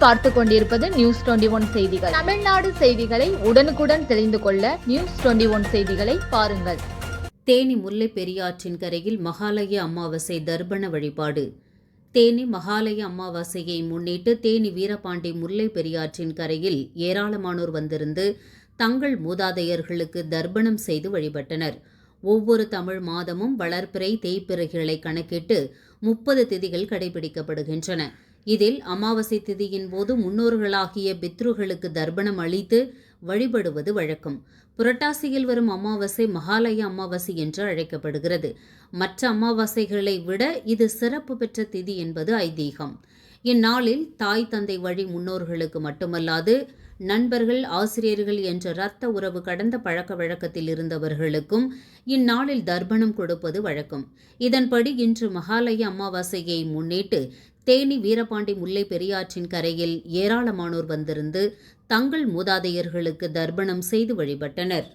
நீங்கள் பார்த்து கொண்டிருப்பது நியூஸ் 21 செய்திகள். தமிழ்நாடு செய்திகளை உடனுக்குடன் தெரிந்து கொள்ள நியூஸ் 21 செய்திகளை பாருங்கள். தேனி முல்லை பெரியாற்றின் கரையில் மகாலய அமாவாசை தர்ப்பண வழிபாடு. தேனி மகாலய அமாவாசையை முன்னிட்டு தேனி வீரபாண்டி முல்லை பெரியாற்றின் கரையில் ஏராளமானோர் வந்திருந்து தங்கள் மூதாதையர்களுக்கு தர்ப்பணம் செய்து வழிபட்டனர். ஒவ்வொரு தமிழ் மாதமும் வளர்பிறை தேய்பிறைகளை கணக்கிட்டு 30 திதிகள் கடைபிடிக்கப்படுகின்றன. இதில் அமாவாசை திதியின் போது முன்னோர்களாகிய பித்ருகளுக்கு தர்ப்பணம் அளித்து வழிபடுவது வழக்கம். புரட்டாசியில் வரும் அமாவாசை மகாலய அமாவாசை என்று அழைக்கப்படுகிறது. மற்ற அமாவாசைகளை விட இது சிறப்பு பெற்ற திதி என்பது ஐதீகம். இந்நாளில் தாய் தந்தை வழி முன்னோர்களுக்கு மட்டுமல்லாது நண்பர்கள், ஆசிரியர்கள் என்ற இரத்த உறவு கடந்த பழக்க வழக்கத்தில் இருந்தவர்களுக்கும் இந்நாளில் தர்ப்பணம் கொடுப்பது வழக்கம். இதன்படி இன்று மகாலய அமாவாசையை முன்னிட்டு தேனி வீரபாண்டி முல்லை பெரியாற்றின் கரையில் ஏராளமானோர் வந்திருந்து தங்கள் மூதாதையர்களுக்கு தர்ப்பணம் செய்து வழிபட்டனர்.